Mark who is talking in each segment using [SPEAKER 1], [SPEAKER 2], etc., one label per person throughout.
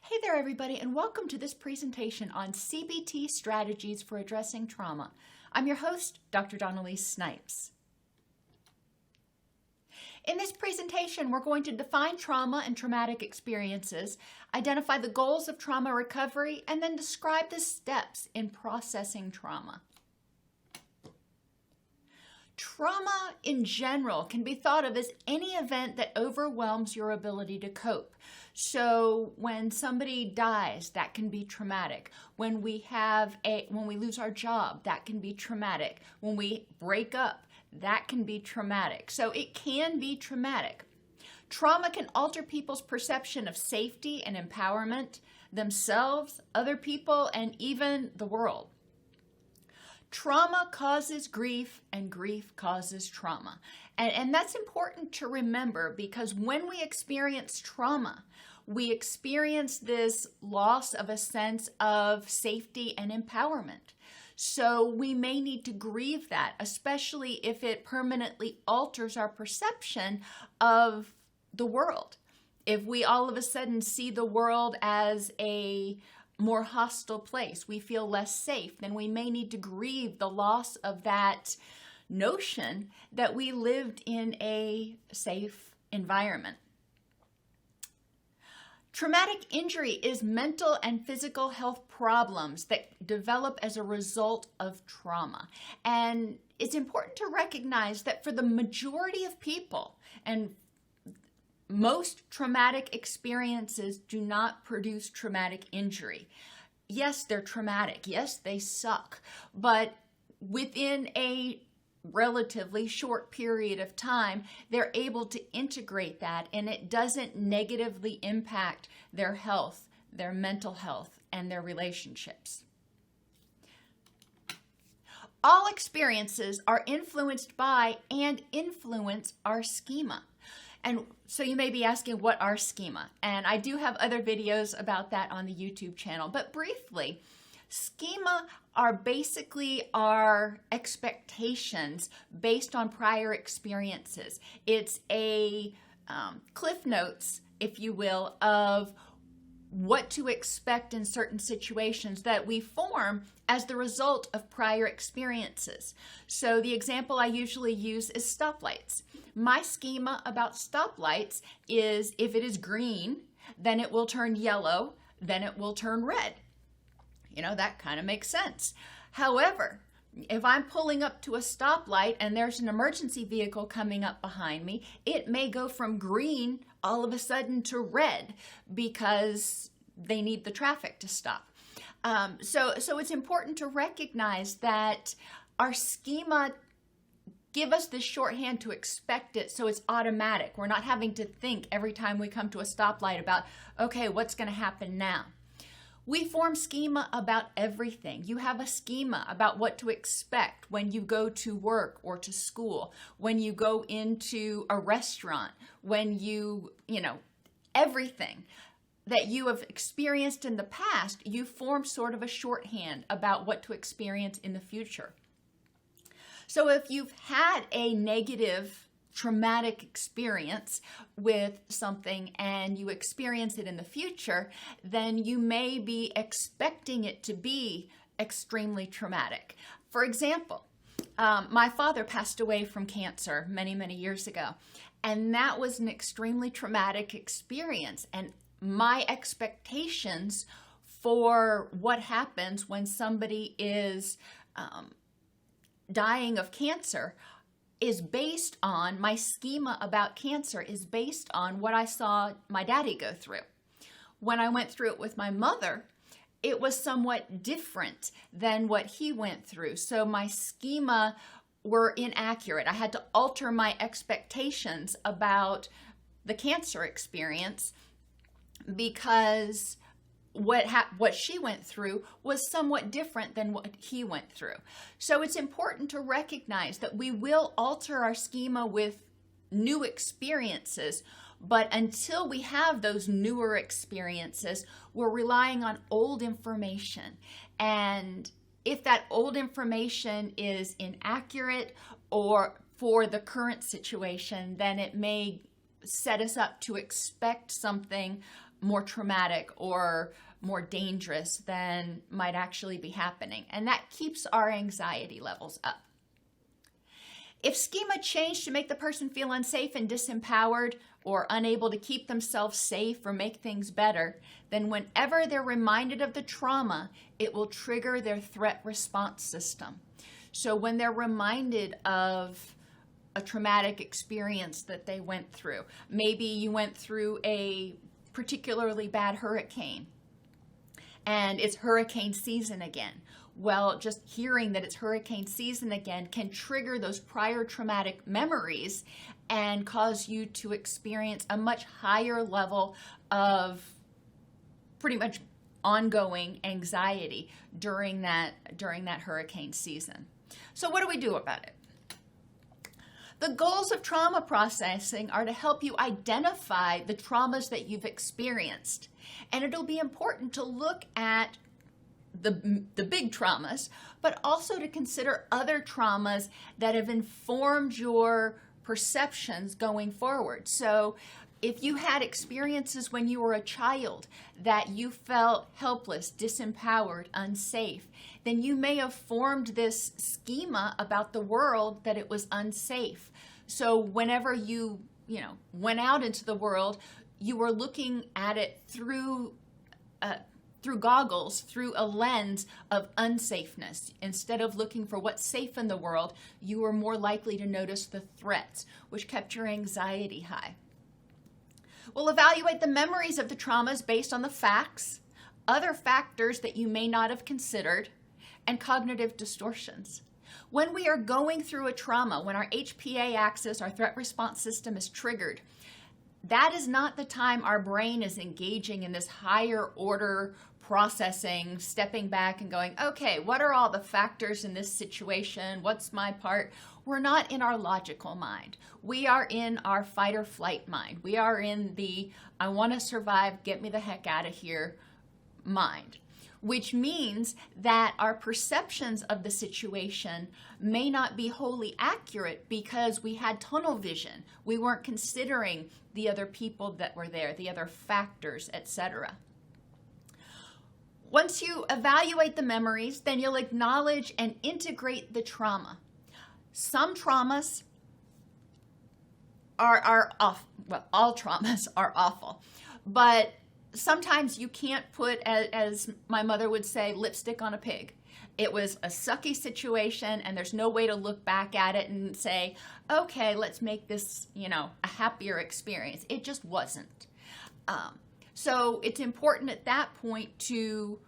[SPEAKER 1] Hey there, everybody, and welcome to this presentation on CBT strategies for addressing trauma. I'm your host, Dr. Donnelly Snipes. In this presentation, we're going to define trauma and traumatic experiences, identify the goals of trauma recovery, and then describe the steps in processing trauma. Trauma in general can be thought of as any event that overwhelms your ability to cope. So when somebody dies, that can be traumatic. When we lose our job, that can be traumatic. When we break up, that can be traumatic. So it can be traumatic. Trauma can alter people's perception of safety and empowerment, themselves, other people, and even the world. Trauma causes grief, and grief causes trauma. And that's important to remember, because when we experience trauma, we experience this loss of a sense of safety and empowerment. So we may need to grieve that, especially if it permanently alters our perception of the world. If we all of a sudden see the world as a more hostile place, we feel less safe, then we may need to grieve the loss of that notion that we lived in a safe environment. Traumatic injury is mental and physical health problems that develop as a result of trauma. And it's important to recognize that for the majority of people, and most traumatic experiences do not produce traumatic injury. Yes, they're traumatic. Yes, they suck. But within a relatively short period of time, they're able to integrate that, and it doesn't negatively impact their health, their mental health, and their relationships. All experiences are influenced by and influence our schema. And so you may be asking, what are schema? And I do have other videos about that on the YouTube channel. But briefly, schema are basically our expectations based on prior experiences. It's a cliff notes, if you will, of what to expect in certain situations that we form as the result of prior experiences. So the example I usually use is stoplights. My schema about stoplights is if it is green, then it will turn yellow, then it will turn red. You know, that kind of makes sense. However, if I'm pulling up to a stoplight and there's an emergency vehicle coming up behind me, it may go from green all of a sudden to red because they need the traffic to stop. So it's important to recognize that our schema give us this shorthand to expect it, so it's automatic. We're not having to think every time we come to a stoplight about, okay, what's going to happen now? We form schema about everything. You have a schema about what to expect when you go to work or to school, when you go into a restaurant, when everything that you have experienced in the past, you form sort of a shorthand about what to experience in the future. So if you've had a negative traumatic experience with something and you experience it in the future, then you may be expecting it to be extremely traumatic. For example, my father passed away from cancer many, many years ago, and that was an extremely traumatic experience. And my expectations for what happens when somebody is dying of cancer is based on, my schema about cancer is based on what I saw my daddy go through. When I went through it with my mother, it was somewhat different than what he went through. So my schema were inaccurate. I had to alter my expectations about the cancer experience because what she went through was somewhat different than what he went through. So it's important to recognize that we will alter our schema with new experiences, but until we have those newer experiences, we're relying on old information. And if that old information is inaccurate or for the current situation, then it may set us up to expect something more traumatic or more dangerous than might actually be happening. And that keeps our anxiety levels up. If schema changed to make the person feel unsafe and disempowered or unable to keep themselves safe or make things better, then whenever they're reminded of the trauma, it will trigger their threat response system. So when they're reminded of a traumatic experience that they went through, maybe you went through a particularly bad hurricane and it's hurricane season again. Well, just hearing that it's hurricane season again can trigger those prior traumatic memories and cause you to experience a much higher level of pretty much ongoing anxiety during that hurricane season. So what do we do about it? The goals of trauma processing are to help you identify the traumas that you've experienced. And it'll be important to look at the big traumas, but also to consider other traumas that have informed your perceptions going forward. So if you had experiences when you were a child that you felt helpless, disempowered, unsafe, then you may have formed this schema about the world that it was unsafe. So whenever you went out into the world, you were looking at it through goggles, through a lens of unsafeness. Instead of looking for what's safe in the world, you were more likely to notice the threats, which kept your anxiety high. We'll evaluate the memories of the traumas based on the facts, other factors that you may not have considered, and cognitive distortions. When we are going through a trauma, when our HPA axis, our threat response system, is triggered, that is not the time our brain is engaging in this higher order processing, stepping back and going, okay, what are all the factors in this situation? What's my part? We're not in our logical mind. We are in our fight or flight mind. We are in the, I want to survive, get me the heck out of here mind, which means that our perceptions of the situation may not be wholly accurate because we had tunnel vision. We weren't considering the other people that were there, the other factors, etc. Once you evaluate the memories, then you'll acknowledge and integrate the trauma. Some traumas are off. Well, all traumas are awful, but sometimes you can't put, as my mother would say, lipstick on a pig. It was a sucky situation, and there's no way to look back at it and say, okay, let's make this, a happier experience. It just wasn't. So it's important at that point to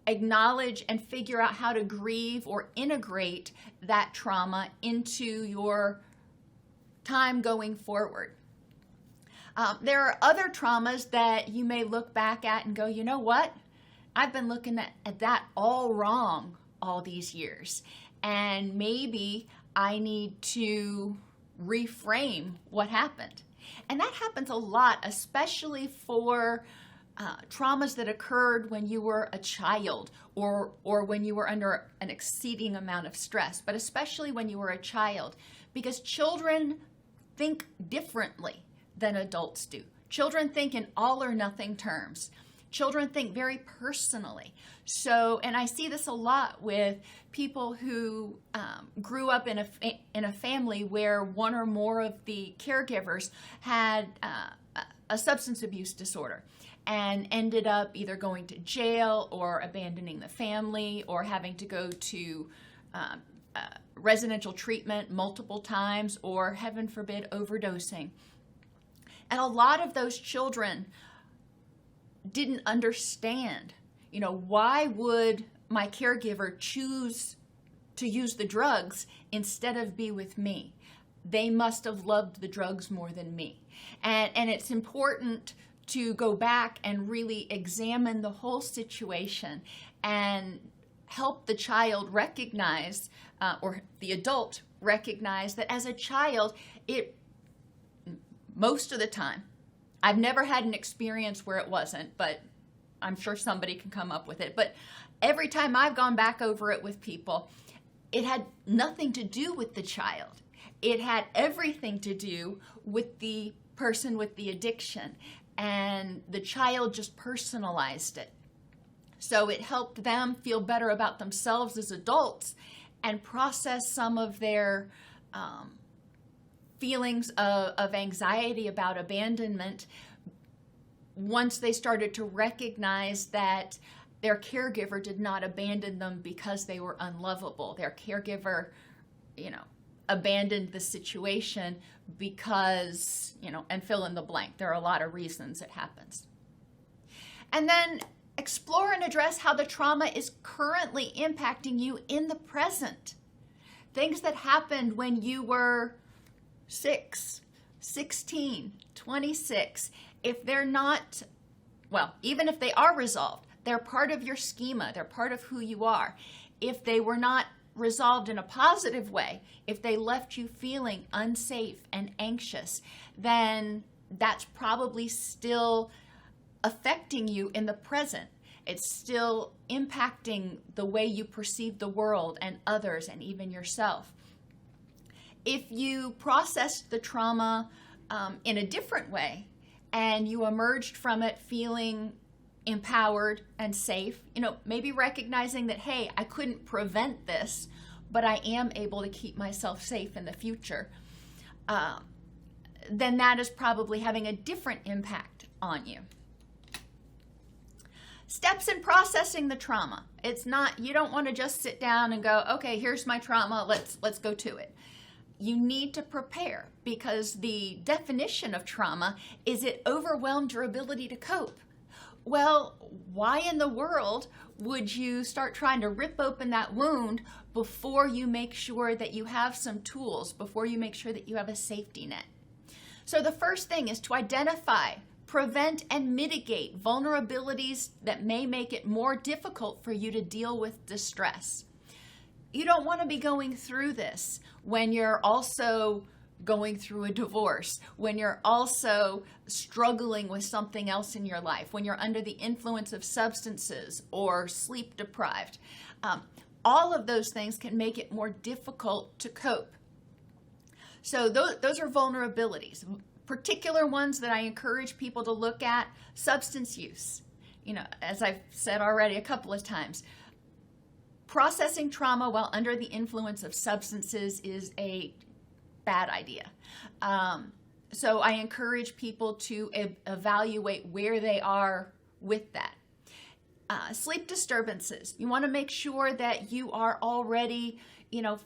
[SPEAKER 1] acknowledge and figure out how to grieve or integrate that trauma into your time going forward. There are other traumas that you may look back at and go, you know what? I've been looking at that all wrong all these years. And maybe I need to reframe what happened. And that happens a lot, especially for traumas that occurred when you were a child or when you were under an exceeding amount of stress, but especially when you were a child, because children think differently than adults do. Children think in all or nothing terms. Children think very personally. So, and I see this a lot with people who grew up in a family where one or more of the caregivers had a substance abuse disorder and ended up either going to jail or abandoning the family or having to go to residential treatment multiple times or, heaven forbid, overdosing. And a lot of those children didn't understand, why would my caregiver choose to use the drugs instead of be with me? They must have loved the drugs more than me. And it's important to go back and really examine the whole situation and help the child recognize, or the adult recognize, that as a child, most of the time, I've never had an experience where it wasn't, but I'm sure somebody can come up with it. But every time I've gone back over it with people, it had nothing to do with the child. It had everything to do with the person with the addiction. and the child just personalized it. So it helped them feel better about themselves as adults and process some of their feelings of anxiety about abandonment once they started to recognize that their caregiver did not abandon them because they were unlovable. Their caregiver, abandoned the situation because, and fill in the blank. There are a lot of reasons it happens. And then explore and address how the trauma is currently impacting you in the present. Things that happened when you were 6, 16, 26. If they're not, even if they are resolved, they're part of your schema. They're part of who you are. If they were not resolved in a positive way, if they left you feeling unsafe and anxious, then that's probably still affecting you in the present. It's still impacting the way you perceive the world and others and even yourself. If you processed the trauma in a different way and you emerged from it feeling empowered and safe, maybe recognizing that, hey, I couldn't prevent this, but I am able to keep myself safe in the future, then that is probably having a different impact on you. Steps in processing the trauma. It's not, you don't want to just sit down and go, okay, here's my trauma, let's go to it. You need to prepare, because the definition of trauma is it overwhelmed your ability to cope. Well, why in the world would you start trying to rip open that wound before you make sure that you have some tools, before you make sure that you have a safety net? So the first thing is to identify, prevent, and mitigate vulnerabilities that may make it more difficult for you to deal with distress. You don't want to be going through this when you're also going through a divorce, when you're also struggling with something else in your life, when you're under the influence of substances or sleep deprived. All of those things can make it more difficult to cope. So those are vulnerabilities. Particular ones that I encourage people to look at: substance use. As I've said already a couple of times, processing trauma while under the influence of substances is a bad idea. So I encourage people to evaluate where they are with that. Sleep disturbances. You want to make sure that you are already,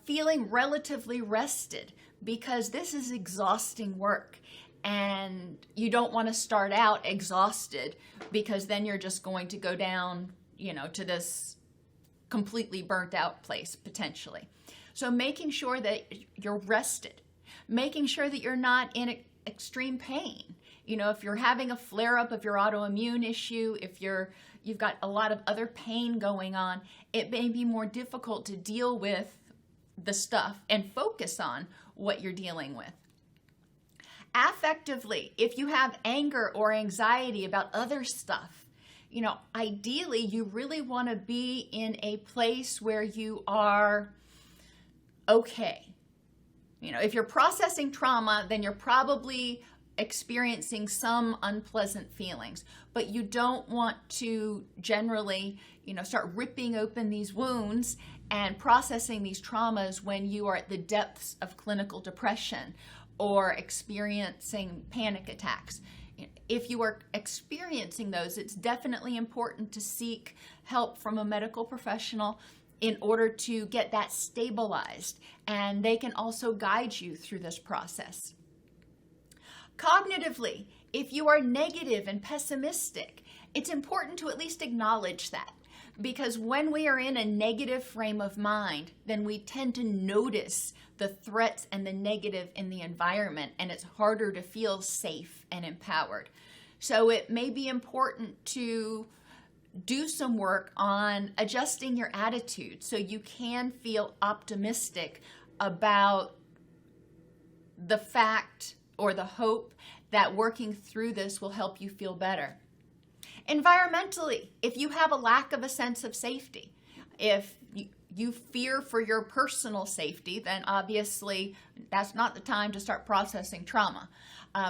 [SPEAKER 1] feeling relatively rested, because this is exhausting work. And you don't want to start out exhausted, because then you're just going to go down, to this completely burnt out place potentially. So making sure that you're rested, making sure that you're not in extreme pain. If you're having a flare-up of your autoimmune issue, if you've got a lot of other pain going on, it may be more difficult to deal with the stuff and focus on what you're dealing with. Affectively, if you have anger or anxiety about other stuff, ideally you really want to be in a place where you are okay. If you're processing trauma, then you're probably experiencing some unpleasant feelings, but you don't want to generally, start ripping open these wounds and processing these traumas when you are at the depths of clinical depression or experiencing panic attacks. If you are experiencing those, it's definitely important to seek help from a medical professional in order to get that stabilized, and they can also guide you through this process. Cognitively, if you are negative and pessimistic, it's important to at least acknowledge that, because when we are in a negative frame of mind, then we tend to notice the threats and the negative in the environment, and it's harder to feel safe and empowered. So it may be important to do some work on adjusting your attitude so you can feel optimistic about the fact or the hope that working through this will help you feel better. Environmentally, if you have a lack of a sense of safety, if you fear for your personal safety, then obviously that's not the time to start processing trauma.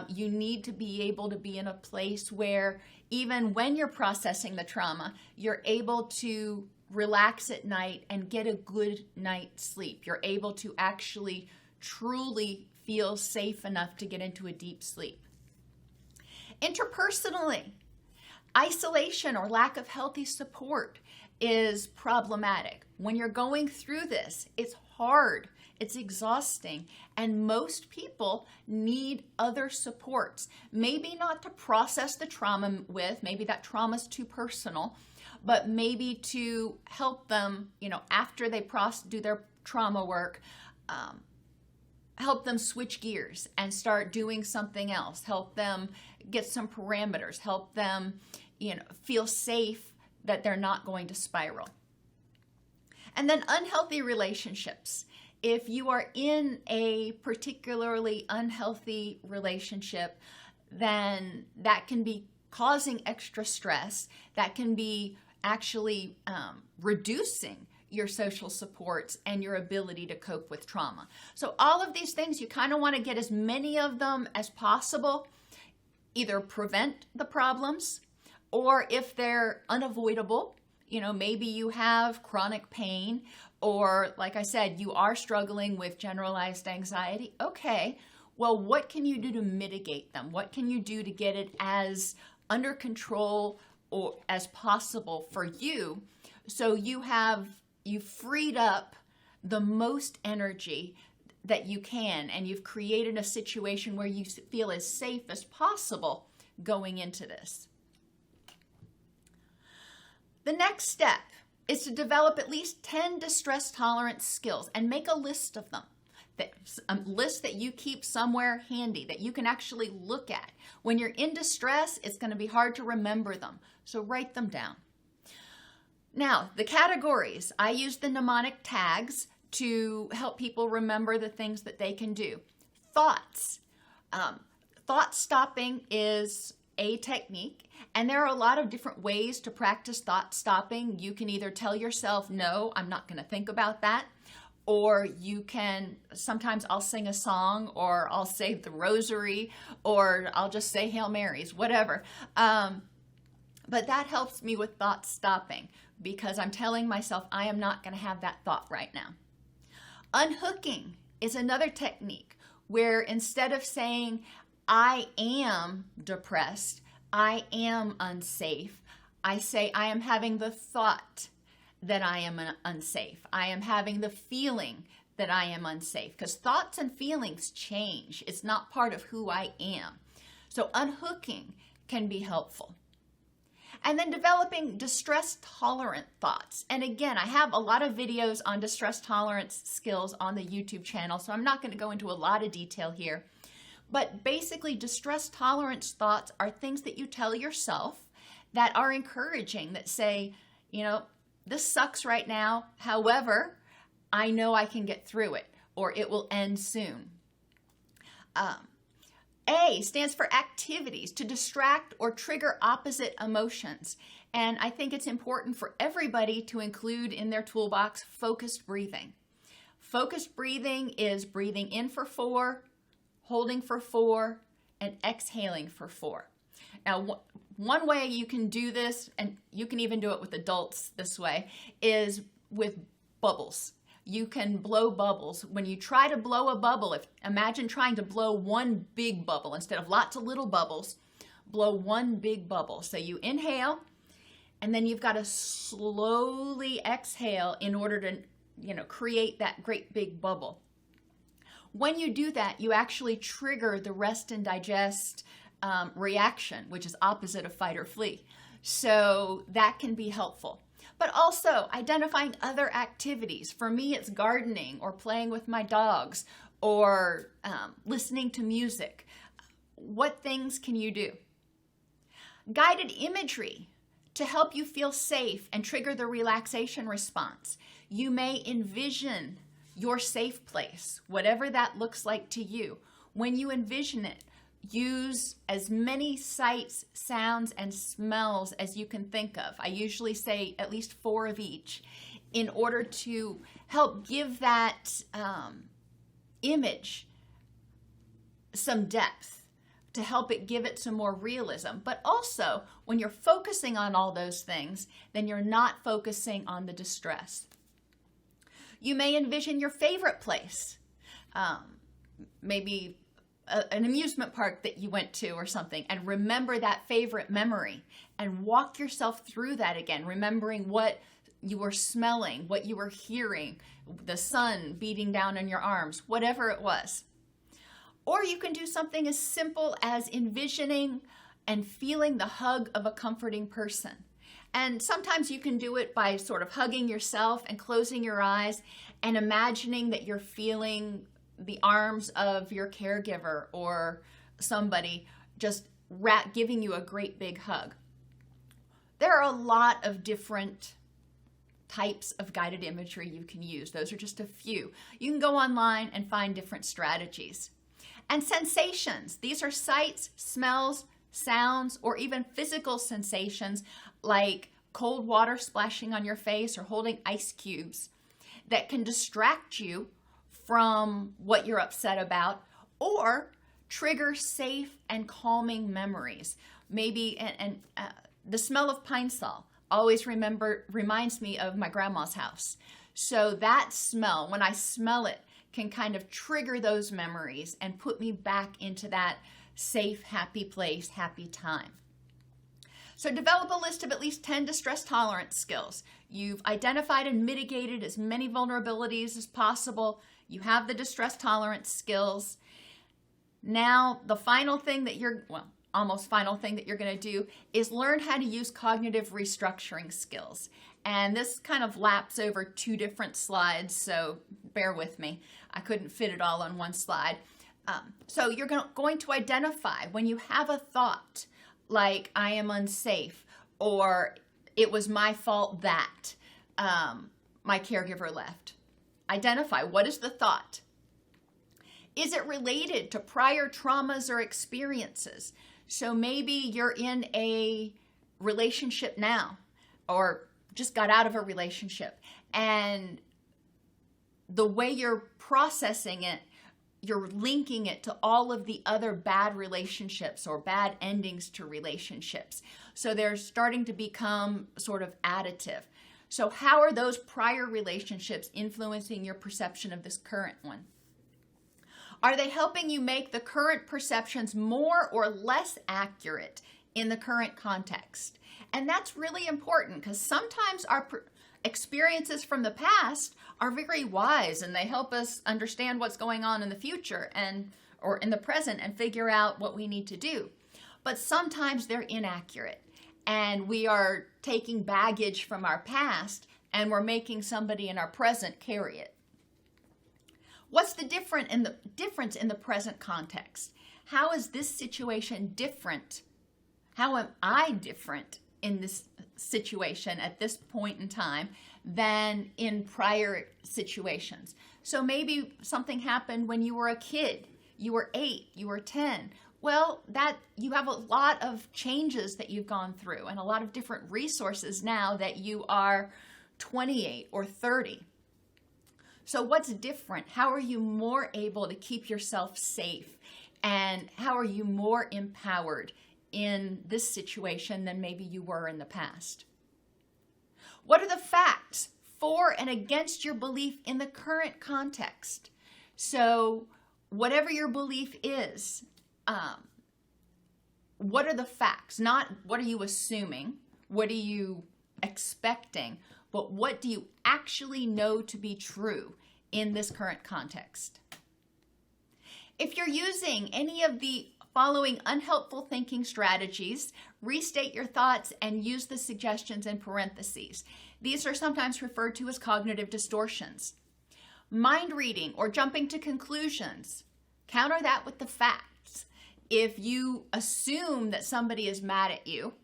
[SPEAKER 1] You need to be able to be in a place where even when you're processing the trauma, you're able to relax at night and get a good night's sleep. You're able to actually truly feel safe enough to get into a deep sleep. Interpersonally, isolation or lack of healthy support is problematic. When you're going through this, it's hard, it's exhausting, and most people need other supports. Maybe not to process the trauma with, maybe that trauma's too personal, but maybe to help them, after they do their trauma work, help them switch gears and start doing something else, help them get some parameters, help them, feel safe that they're not going to spiral. And then unhealthy relationships. If you are in a particularly unhealthy relationship, then that can be causing extra stress. That can be actually reducing your social supports and your ability to cope with trauma. So all of these things, you kind of want to get as many of them as possible, either prevent the problems, or if they're unavoidable, maybe you have chronic pain, or like I said, you are struggling with generalized anxiety. Okay, well, what can you do to mitigate them? What can you do to get it as under control or as possible for you, so you freed up the most energy that you can, and you've created a situation where you feel as safe as possible going into this. The next step is to develop at least 10 distress tolerance skills and make a list of them. A list that you keep somewhere handy that you can actually look at. When you're in distress, it's going to be hard to remember them, so write them down. Now, the categories. I use the mnemonic tags to help people remember the things that they can do. Thoughts. Thought stopping is a technique, and there are a lot of different ways to practice thought stopping. You can either tell yourself, no, I'm not going to think about that, or you can, sometimes I'll sing a song, or I'll say the rosary, or I'll just say Hail Marys, whatever. But that helps me with thought stopping, because I'm telling myself I am not going to have that thought right now. Unhooking is another technique where instead of saying, I am depressed, I am unsafe, I say I am having the thought that I am unsafe. I am having the feeling that I am unsafe, because thoughts and feelings change. It's not part of who I am. So unhooking can be helpful. And then developing distress tolerant thoughts. And again, I have a lot of videos on distress tolerance skills on the YouTube channel, so I'm not going to go into a lot of detail here. But basically, distress tolerance thoughts are things that you tell yourself that are encouraging, that say, this sucks right now. However, I know I can get through it, or it will end soon. A stands for activities to distract or trigger opposite emotions. And I think it's important for everybody to include in their toolbox focused breathing. Focused breathing is breathing in for 4, holding for 4, and exhaling for 4. Now, one way you can do this, and you can even do it with adults this way, is with bubbles. You can blow bubbles. When you try to blow a bubble, imagine trying to blow one big bubble instead of lots of little bubbles. Blow one big bubble. So you inhale, and then you've got to slowly exhale in order to, create that great big bubble. When you do that, you actually trigger the rest and digest reaction, which is opposite of fight or flee. So that can be helpful. But also identifying other activities. For me, it's gardening or playing with my dogs or listening to music. What things can you do? Guided imagery to help you feel safe and trigger the relaxation response. You may envision your safe place, whatever that looks like to you. When you envision it, use as many sights, sounds, and smells as you can think of. I usually say at least 4 of each. in order to help give that image some depth, to help it give it some more realism. But also, when you're focusing on all those things, then you're not focusing on the distress. You may envision your favorite place, maybe an amusement park that you went to or something, and remember that favorite memory and walk yourself through that again, remembering what you were smelling, what you were hearing, the sun beating down on your arms, whatever it was. Or you can do something as simple as envisioning and feeling the hug of a comforting person. And sometimes you can do it by sort of hugging yourself and closing your eyes and imagining that you're feeling the arms of your caregiver or somebody just giving you a great big hug. There are a lot of different types of guided imagery you can use. Those are just a few. You can go online and find different strategies. And sensations. These are sights, smells, sounds, or even physical sensations like cold water splashing on your face or holding ice cubes that can distract you from what you're upset about or trigger safe and calming memories. Maybe the smell of pine sol always reminds me of my grandma's house. So that smell, when I smell it, can kind of trigger those memories and put me back into that safe, happy place, happy time. So develop a list of at least 10 distress tolerance skills. You've identified and mitigated as many vulnerabilities as possible. You have the distress tolerance skills. Now, the final thing that almost final thing that you're going to do is learn how to use cognitive restructuring skills. And this kind of laps over 2 different slides, so bear with me. I couldn't fit it all on one slide. So you're going to identify when you have a thought like I am unsafe or it was my fault that my caregiver left. Identify, what is the thought? Is it related to prior traumas or experiences? So maybe you're in a relationship now or just got out of a relationship, and the way you're processing it, you're linking it to all of the other bad relationships or bad endings to relationships. So they're starting to become sort of additive. So how are those prior relationships influencing your perception of this current one? Are they helping you make the current perceptions more or less accurate in the current context? And that's really important because sometimes our experiences from the past are very wise and they help us understand what's going on in the future or in the present and figure out what we need to do. But sometimes they're inaccurate and we are taking baggage from our past and we're making somebody in our present carry it. What's the difference in the present context? How is this situation different? How am I different in this situation at this point in time than in prior situations? So maybe something happened when you were a kid. You were 8, you were 10. Well, that you have a lot of changes that you've gone through and a lot of different resources now that you are 28 or 30. So what's different? How are you more able to keep yourself safe? And how are you more empowered in this situation than maybe you were in the past? What are the facts for and against your belief in the current context? So whatever your belief is, what are the facts? Not what are you assuming, what are you expecting, but what do you actually know to be true in this current context? If you're using any of the following unhelpful thinking strategies, restate your thoughts and use the suggestions in parentheses. These are sometimes referred to as cognitive distortions. Mind reading or jumping to conclusions. Counter that with the facts. If you assume that somebody is mad at you,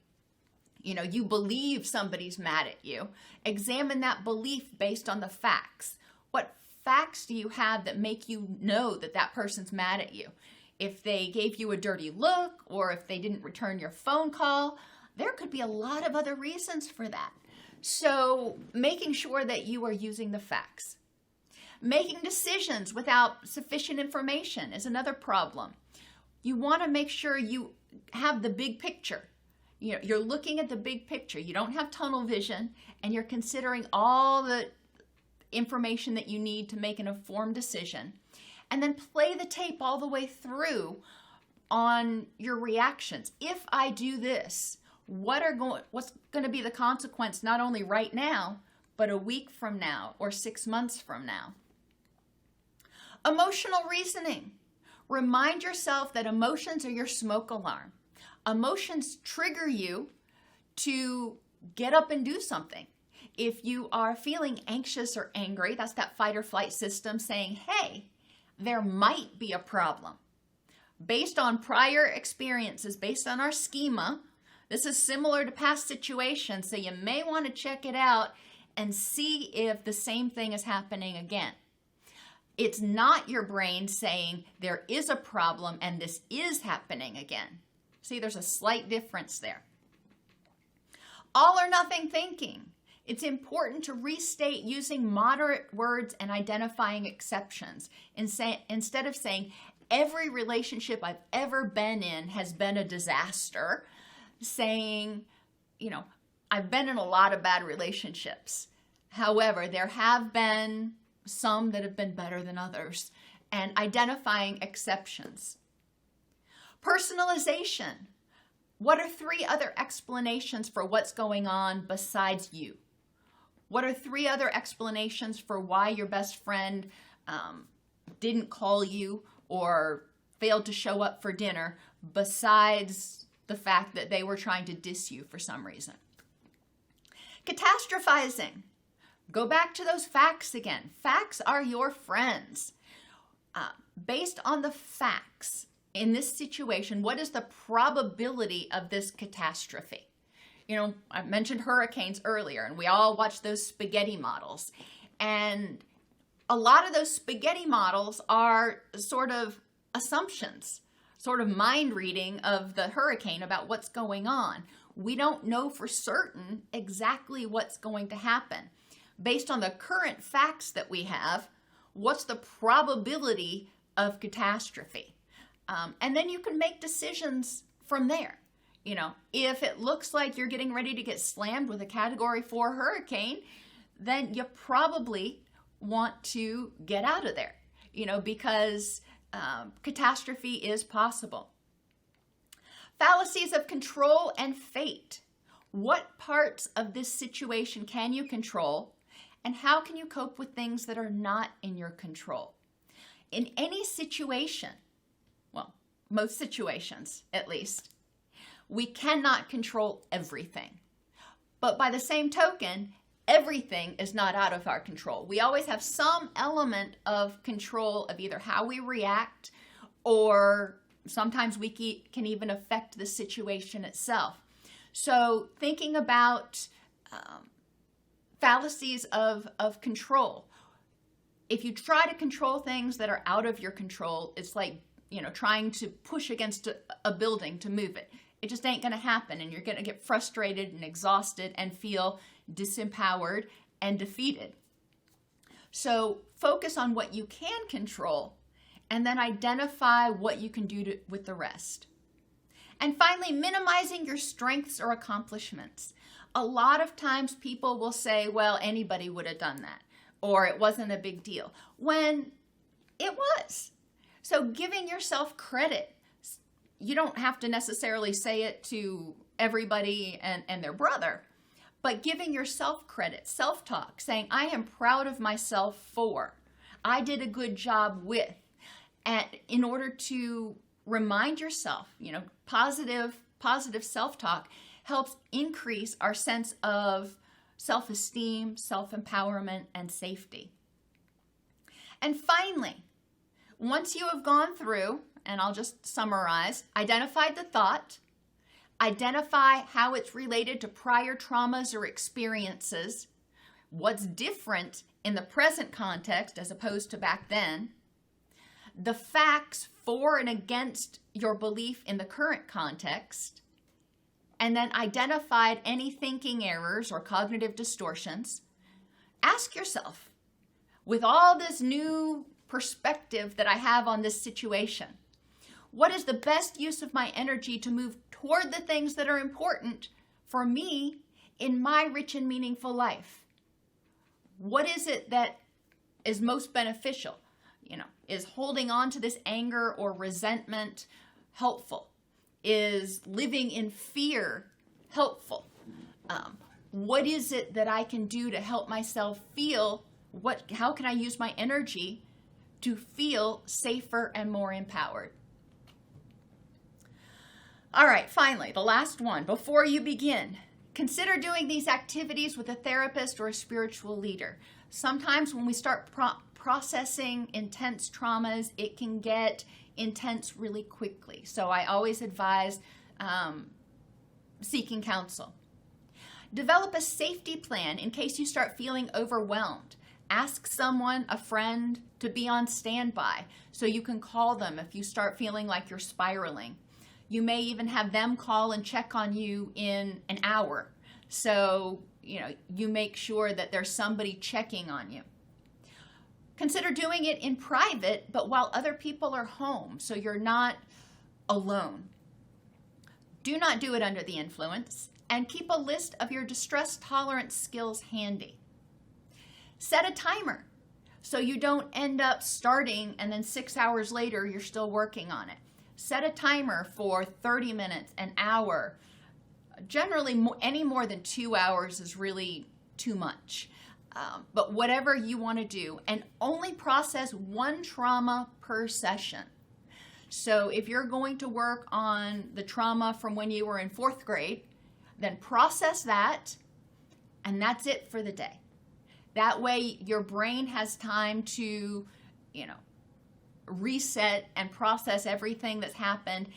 [SPEAKER 1] you believe somebody's mad at you, examine that belief based on the facts. What facts do you have that make you know that that person's mad at you? If they gave you a dirty look or if they didn't return your phone call, there could be a lot of other reasons for that. So making sure that you are using the facts. Making decisions without sufficient information is another problem. You want to make sure you have the big picture. You're looking at the big picture. You don't have tunnel vision, and you're considering all the information that you need to make an informed decision. And then play the tape all the way through on your reactions. If I do this, what's going to be the consequence, not only right now, but a week from now or 6 months from now? Emotional reasoning. Remind yourself that emotions are your smoke alarm. Emotions trigger you to get up and do something. If you are feeling anxious or angry, that's that fight or flight system saying, hey, there might be a problem. Based on prior experiences, based on our schema, this is similar to past situations, so you may want to check it out and see if the same thing is happening again. It's not your brain saying there is a problem and this is happening again. See, there's a slight difference there. All or nothing thinking. It's important to restate using moderate words and identifying exceptions instead of saying every relationship I've ever been in has been a disaster. Saying, I've been in a lot of bad relationships. However, there have been some that have been better than others, and identifying exceptions. Personalization. What are 3 other explanations for what's going on besides you? What are 3 other explanations for why your best friend didn't call you or failed to show up for dinner besides the fact that they were trying to diss you for some reason? Catastrophizing. Go back to those facts again. Facts are your friends. Based on the facts in this situation, what is the probability of this catastrophe? I mentioned hurricanes earlier, and we all watched those spaghetti models. And a lot of those spaghetti models are sort of assumptions, sort of mind reading of the hurricane about what's going on. We don't know for certain exactly what's going to happen. Based on the current facts that we have, what's the probability of catastrophe? And then you can make decisions from there. If it looks like you're getting ready to get slammed with a Category 4 hurricane, then you probably want to get out of there, because catastrophe is possible. Fallacies of control and fate. What parts of this situation can you control, and how can you cope with things that are not in your control? In any situation, well, most situations at least, we cannot control everything. But by the same token, everything is not out of our control. We always have some element of control of either how we react, or sometimes we can even affect the situation itself. So thinking about fallacies of control. If you try to control things that are out of your control, it's like, trying to push against a building to move it. It just ain't going to happen, and you're going to get frustrated and exhausted and feel disempowered and defeated. So focus on what you can control, and then identify what you can do with the rest. And finally, minimizing your strengths or accomplishments. A lot of times people will say, well, anybody would have done that, or it wasn't a big deal, when it was. So giving yourself credit. You don't have to necessarily say it to everybody and their brother, but giving yourself credit, self-talk, saying, I am proud of myself for, I did a good job with, and in order to remind yourself, positive self-talk helps increase our sense of self-esteem, self-empowerment, and safety. And finally, once you have gone through, and I'll just summarize, identify the thought, identify how it's related to prior traumas or experiences, what's different in the present context as opposed to back then, the facts for and against your belief in the current context, and then identified any thinking errors or cognitive distortions, ask yourself, with all this new perspective that I have on this situation, what is the best use of my energy to move toward the things that are important for me in my rich and meaningful life? What is it that is most beneficial? Is holding on to this anger or resentment helpful? Is living in fear helpful? What is it that I can do to help myself feel? How can I use my energy to feel safer and more empowered? All right, finally, the last one. Before you begin, consider doing these activities with a therapist or a spiritual leader. Sometimes when we start processing intense traumas, it can get intense really quickly. So I always advise seeking counsel. Develop a safety plan in case you start feeling overwhelmed. Ask someone, a friend, to be on standby so you can call them if you start feeling like you're spiraling. You may even have them call and check on you in an hour. So, you make sure that there's somebody checking on you. Consider doing it in private, but while other people are home, so you're not alone. Do not do it under the influence, and keep a list of your distress tolerance skills handy. Set a timer so you don't end up starting and then 6 hours later you're still working on it. Set a timer for 30 minutes, an hour. Generally, any more than 2 hours is really too much. But whatever you want to do, and only process one trauma per session. So if you're going to work on the trauma from when you were in 4th grade, then process that, and that's it for the day. That way your brain has time to, reset and process everything that's happened,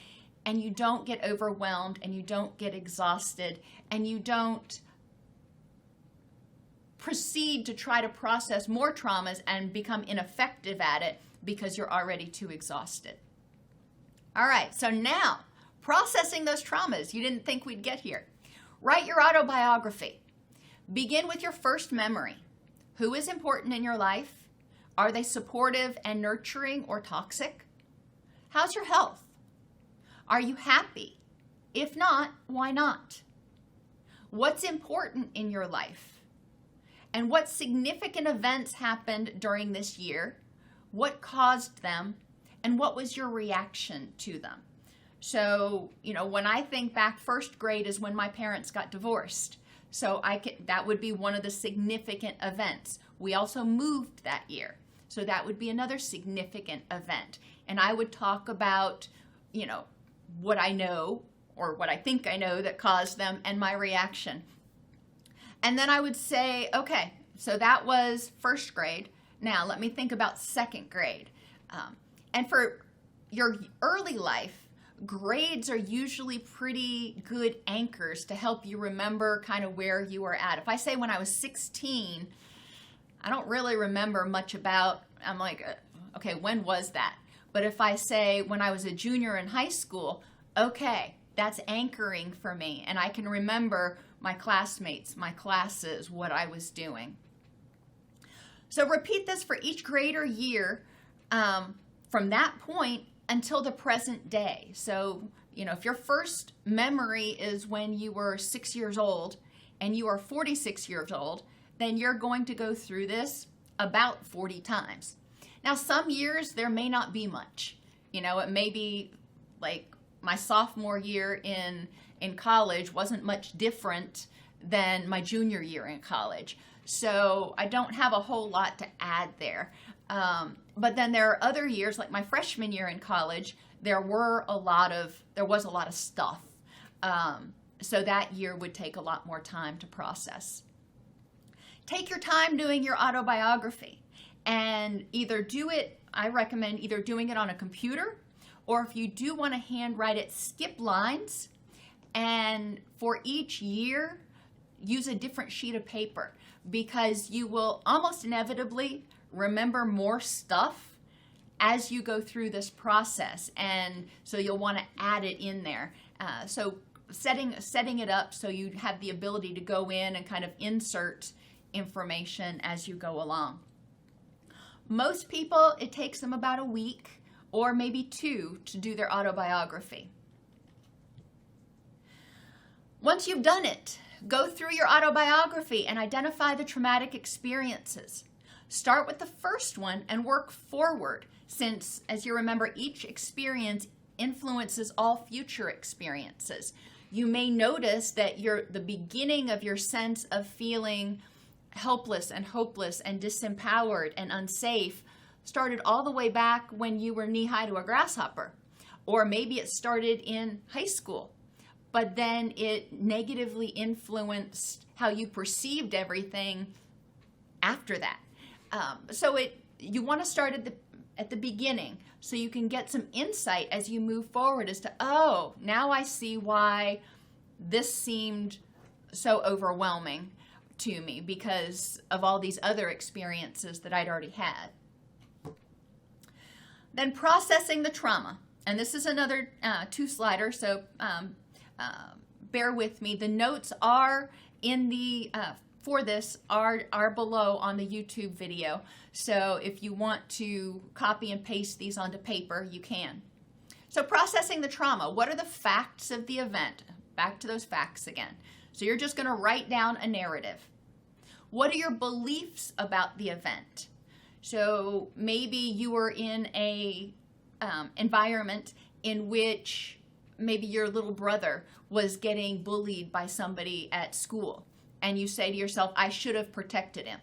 [SPEAKER 1] and you don't get overwhelmed, and you don't get exhausted, and you don't proceed to try to process more traumas and become ineffective at it because you're already too exhausted. All right, so now, processing those traumas you didn't think we'd get here. Write your autobiography. Begin with your first memory. Who is important in your life? Are they supportive and nurturing or toxic? How's your health? Are you happy? If not, why not? What's important in your life? And what significant events happened during this year? What caused them? And what was your reaction to them? So, when I think back, 1st grade is when my parents got divorced. So that would be one of the significant events. We also moved that year. So that would be another significant event. And I would talk about, what I know or what I think I know that caused them and my reaction. And then I would say, okay, so that was 1st grade. Now let me think about 2nd grade. And for your early life, grades are usually pretty good anchors to help you remember kind of where you were at. If I say when I was 16, I don't really remember much about, I'm like, okay, when was that? But if I say when I was a junior in high school, okay, that's anchoring for me. And I can remember my classmates, my classes, what I was doing. So repeat this for each grade or year from that point until the present day. So, if your first memory is when you were 6 years old and you are 46 years old, then you're going to go through this about 40 times. Now, some years there may not be much. It may be like my sophomore year in college wasn't much different than my junior year in college. So I don't have a whole lot to add there. But then there are other years, like my freshman year in college, there was a lot of stuff. So that year would take a lot more time to process. Take your time doing your autobiography and I recommend either doing it on a computer, or if you do want to handwrite it, skip lines. And for each year, use a different sheet of paper, because you will almost inevitably remember more stuff as you go through this process. And so you'll want to add it in there. So setting it up so you have the ability to go in and kind of insert information as you go along. Most people, it takes them about a week or maybe 2 to do their autobiography. Once you've done it, go through your autobiography and identify the traumatic experiences. Start with the first one and work forward, since, as you remember, each experience influences all future experiences. You may notice that the beginning of your sense of feeling helpless and hopeless and disempowered and unsafe started all the way back when you were knee-high to a grasshopper. Or maybe it started in high school, but then it negatively influenced how you perceived everything after that. So you want to start at the beginning so you can get some insight as you move forward as to, oh, now I see why this seemed so overwhelming to me because of all these other experiences that I'd already had. Then processing the trauma. And this is another 2-slider, so bear with me. The notes are in the for this are below on the YouTube video. So if you want to copy and paste these onto paper, you can. So processing the trauma. What are the facts of the event? Back to those facts again. So you're just going to write down a narrative. What are your beliefs about the event? So maybe you were in a environment in which maybe your little brother was getting bullied by somebody at school, and you say to yourself, I should have protected him.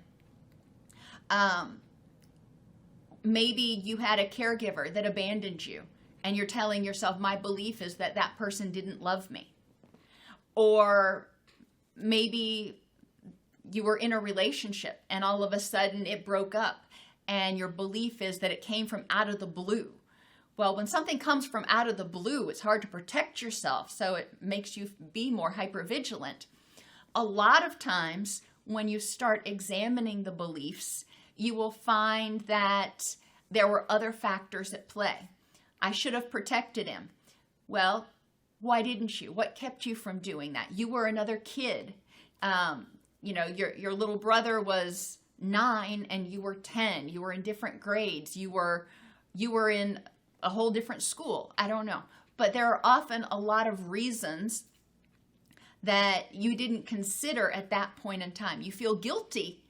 [SPEAKER 1] Maybe you had a caregiver that abandoned you, and you're telling yourself, my belief is that that person didn't love me. Or maybe you were in a relationship, and all of a sudden it broke up, and your belief is that it came from out of the blue. Well, when something comes from out of the blue, it's hard to protect yourself, so it makes you be more hypervigilant. A lot of times, when you start examining the beliefs, you will find that there were other factors at play. I should have protected him. Well, why didn't you? What kept you from doing that? You were another kid. Your little brother was 9 and you were 10. You were in different grades. You were in a whole different school. I don't know. But there are often a lot of reasons that you didn't consider at that point in time. You feel guilty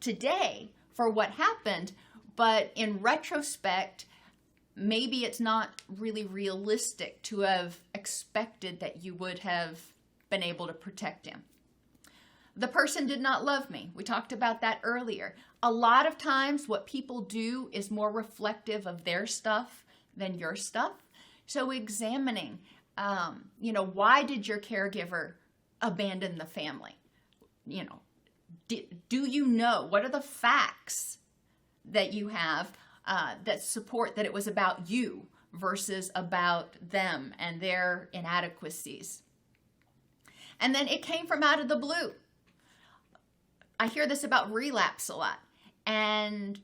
[SPEAKER 1] today for what happened, but in retrospect, maybe it's not really realistic to have expected that you would have been able to protect him. The person did not love me. We talked about that earlier. A lot of times what people do is more reflective of their stuff than your stuff. So examining, why did your caregiver abandon the family? Do you know? What are the facts that you have that support that it was about you versus about them and their inadequacies? And then it came from out of the blue. I hear this about relapse a lot. And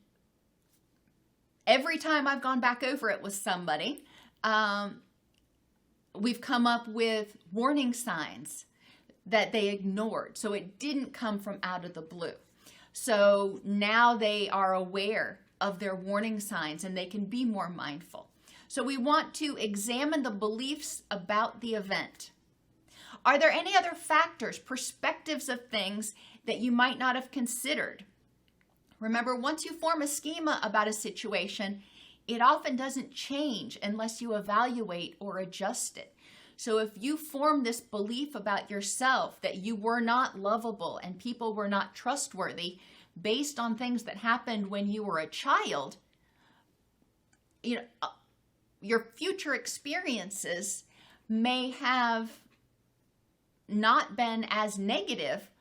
[SPEAKER 1] every time I've gone back over it with somebody, we've come up with warning signs that they ignored. So it didn't come from out of the blue. So now they are aware of their warning signs and they can be more mindful. So we want to examine the beliefs about the event. Are there any other factors, perspectives of things that you might not have considered? Remember, once you form a schema about a situation, it often doesn't change unless you evaluate or adjust it. So if you form this belief about yourself that you were not lovable and people were not trustworthy based on things that happened when you were a child, your future experiences may have not been as negative,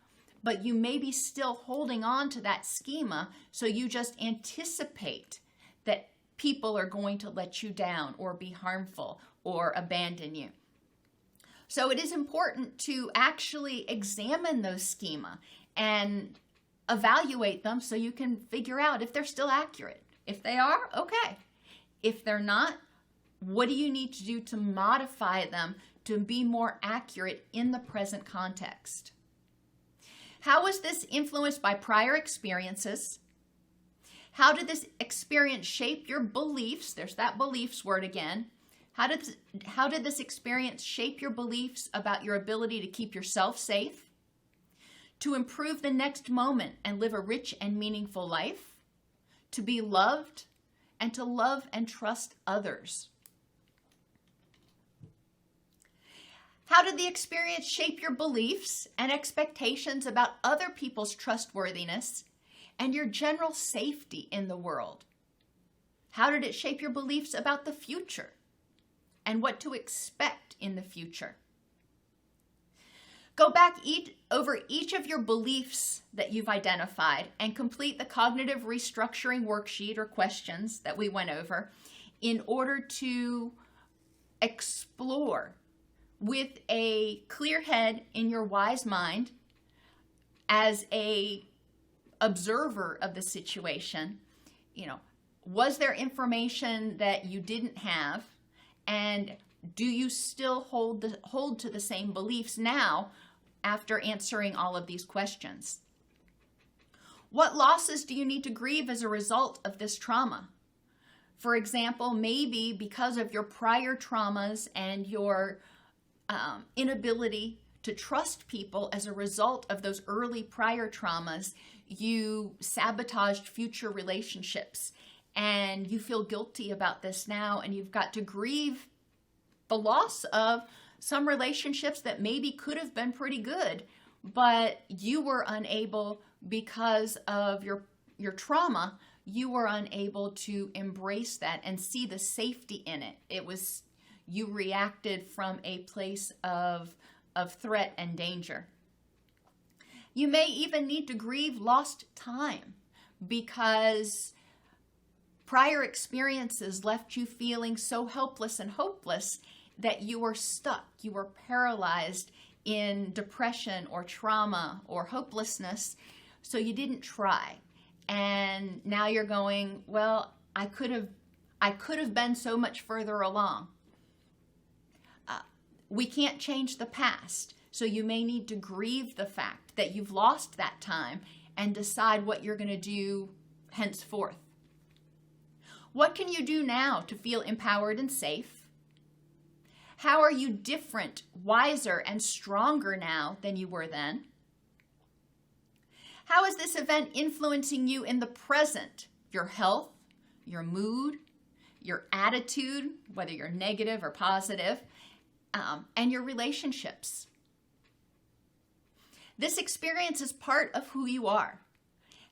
[SPEAKER 1] but you may be still holding on to that schema, so you just anticipate that people are going to let you down or be harmful or abandon you. So it is important to actually examine those schema and evaluate them so you can figure out if they're still accurate. If they are, okay. If they're not, what do you need to do to modify them to be more accurate in the present context. How was this influenced by prior experiences? How did this experience shape your beliefs? There's that beliefs word again. How did this experience shape your beliefs about your ability to keep yourself safe, to improve the next moment and live a rich and meaningful life, to be loved, and to love and trust others? How did the experience shape your beliefs and expectations about other people's trustworthiness and your general safety in the world? How did it shape your beliefs about the future and what to expect in the future? Go back over each of your beliefs that you've identified and complete the cognitive restructuring worksheet or questions that we went over in order to explore with a clear head in your wise mind as a observer of the situation. Was there information that you didn't have, and do you still hold to the same beliefs now after answering all of these questions? What losses do you need to grieve as a result of this trauma? For example, maybe because of your prior traumas and your inability to trust people as a result of those early prior traumas, you sabotaged future relationships, and you feel guilty about this now, and you've got to grieve the loss of some relationships that maybe could have been pretty good, but you were unable, because of your trauma, you were unable to embrace that and see the safety in it. You reacted from a place of threat and danger. You may even need to grieve lost time because prior experiences left you feeling so helpless and hopeless that you were stuck, you were paralyzed in depression or trauma or hopelessness, so you didn't try. And now you're going, well, I could have been so much further along. We can't change the past, so you may need to grieve the fact that you've lost that time and decide what you're going to do henceforth. What can you do now to feel empowered and safe? How are you different, wiser, and stronger now than you were then? How is this event influencing you in the present? Your health, your mood, your attitude, whether you're negative or positive, and your relationships. This experience is part of who you are.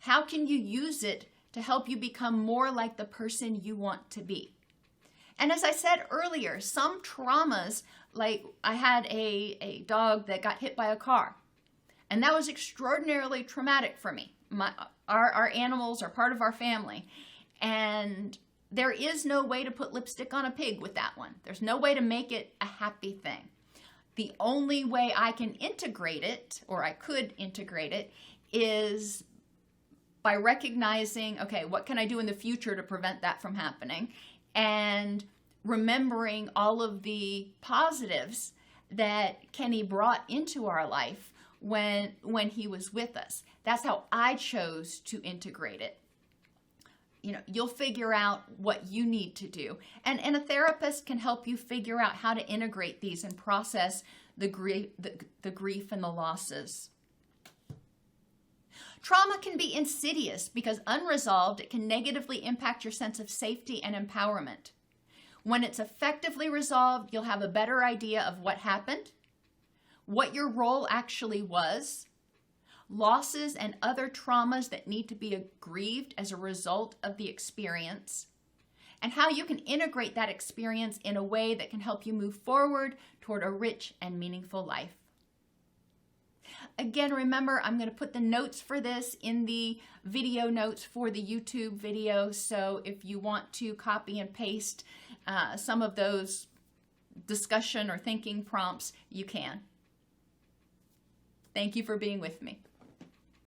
[SPEAKER 1] How can you use it to help you become more like the person you want to be? And as I said earlier, some traumas, like I had a dog that got hit by a car, and that was extraordinarily traumatic for me. Our animals are part of our family, and there is no way to put lipstick on a pig with that one. There's no way to make it a happy thing. The only way I can integrate it, or I could integrate it, is by recognizing, okay, what can I do in the future to prevent that from happening? And remembering all of the positives that Kenny brought into our life when he was with us. That's how I chose to integrate it. You'll figure out what you need to do. And a therapist can help you figure out how to integrate these and process the grief and the losses. Trauma can be insidious because unresolved, it can negatively impact your sense of safety and empowerment. When it's effectively resolved, you'll have a better idea of what happened, what your role actually was, losses and other traumas that need to be grieved as a result of the experience, and how you can integrate that experience in a way that can help you move forward toward a rich and meaningful life. Again, remember, I'm going to put the notes for this in the video notes for the YouTube video, so if you want to copy and paste some of those discussion or thinking prompts, you can. Thank you for being with me.